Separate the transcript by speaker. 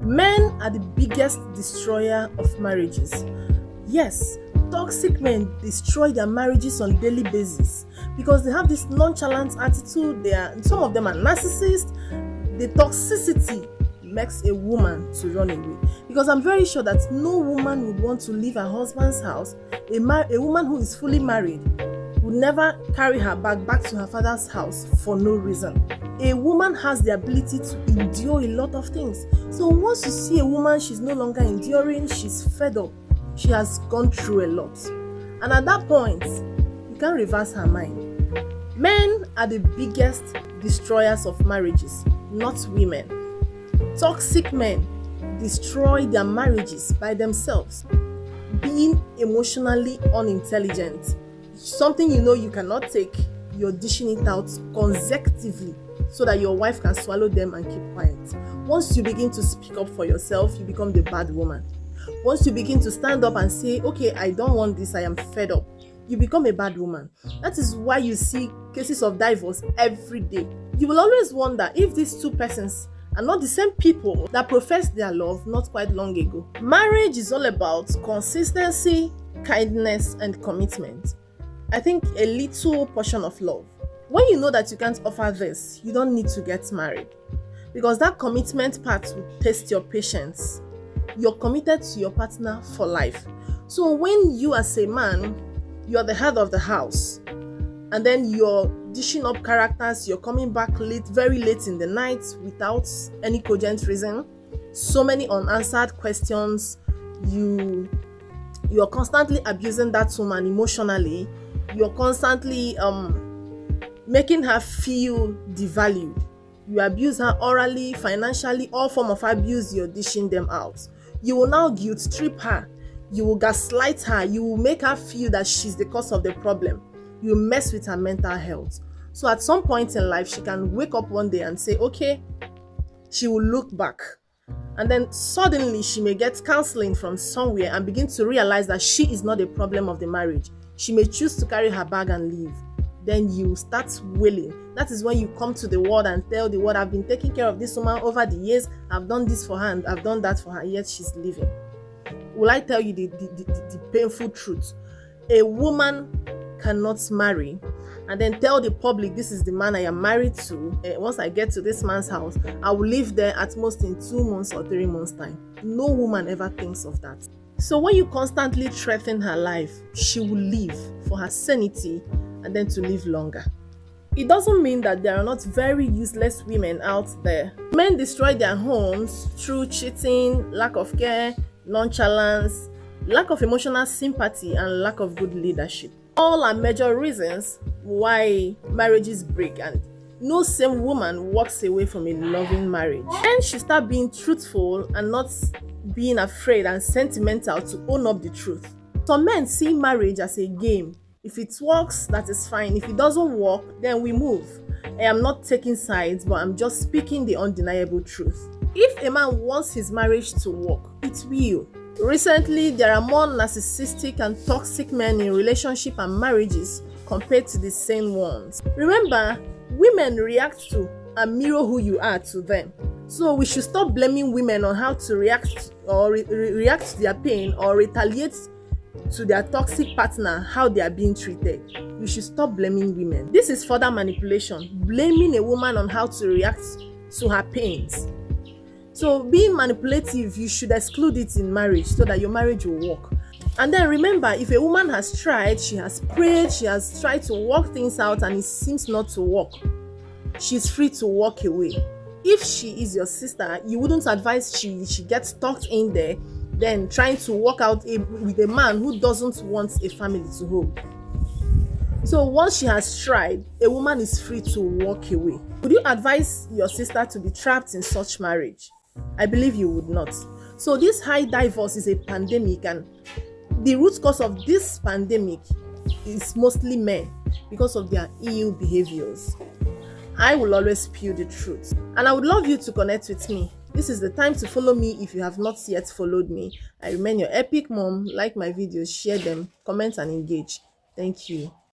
Speaker 1: Men are the biggest destroyer of marriages. Yes, toxic men destroy their marriages on a daily basis because they have this nonchalant attitude. Some of them are narcissists. The toxicity makes a woman to run away, because I'm very sure that no woman would want to leave her husband's house. A woman who is fully married would never carry her bag back to her father's house for no reason. A woman has the ability to endure a lot of things. So once you see a woman, she's no longer enduring, she's fed up, she has gone through a lot. And at that point, you can't reverse her mind. Men are the biggest destroyers of marriages, not women. Toxic men destroy their marriages by themselves. Being emotionally unintelligent, something you know you cannot take, you're dishing it out consecutively so that your wife can swallow them and keep quiet. Once you begin to speak up for yourself, you become the bad woman. Once you begin to stand up and say, okay, I don't want this, I am fed up, you become a bad woman. That is why you see cases of divorce every day. You will always wonder if these two persons are not the same people that professed their love not quite long ago. Marriage is all about consistency, kindness, and commitment. I think a little portion of love. When you know that you can't offer this, you don't need to get married, because that commitment part will test your patience. You're committed to your partner for life. So when you as a man, you're the head of the house, and then you're dishing up characters, you're coming back late, very late in the night without any cogent reason, so many unanswered questions, you're constantly abusing that woman emotionally, you're constantly making her feel devalued. You abuse her orally, financially, all form of abuse, you're dishing them out. You will now guilt trip her, you will gaslight her, you will make her feel that she's the cause of the problem. You mess with her mental health. So at some point in life, she can wake up one day and say, okay, she will look back. And then suddenly she may get counseling from somewhere and begin to realize that she is not the problem of the marriage. She may choose to carry her bag and leave. Then you start wailing. That is when you come to the world and tell the world, I've been taking care of this woman over the years. I've done this for her and I've done that for her, yet she's leaving. Will I tell you the painful truth? A woman cannot marry and then tell the public, this is the man I am married to. Once I get to this man's house, I will live there at most in 2 months or 3 months' time. No woman ever thinks of that. So when you constantly threaten her life, she will leave for her sanity and then to live longer. It doesn't mean that there are not very useless women out there. Men destroy their homes through cheating, lack of care, nonchalance, lack of emotional sympathy, and lack of good leadership. All are major reasons why marriages break, and no same woman walks away from a loving marriage. And she starts being truthful and not being afraid and sentimental to own up the truth. Some men see marriage as a game. If it works, that is fine. If it doesn't work, then we move. I am not taking sides, but I'm just speaking the undeniable truth. If a man wants his marriage to work, it will. Recently, there are more narcissistic and toxic men in relationships and marriages compared to the sane ones. Remember, women react to and mirror who you are to them. So we should stop blaming women on how to react or react to their pain or retaliate to their toxic partner, how they are being treated. We should stop blaming women. This is further manipulation, blaming a woman on how to react to her pains. So being manipulative, you should exclude it in marriage so that your marriage will work. And then remember, if a woman has tried, she has prayed, she has tried to work things out and it seems not to work, she's free to walk away. If she is your sister, you wouldn't advise she gets tucked in there, then trying to work out with a man who doesn't want a family to hold. So once she has tried, a woman is free to walk away. Would you advise your sister to be trapped in such marriage? I believe you would not. So this high divorce is a pandemic, and the root cause of this pandemic is mostly men because of their ill behaviors. I will always spew the truth, and I would love you to connect with me. This is the time to follow me if you have not yet followed me. I remain your epic mom. Like my videos, share them, comment and engage. Thank you.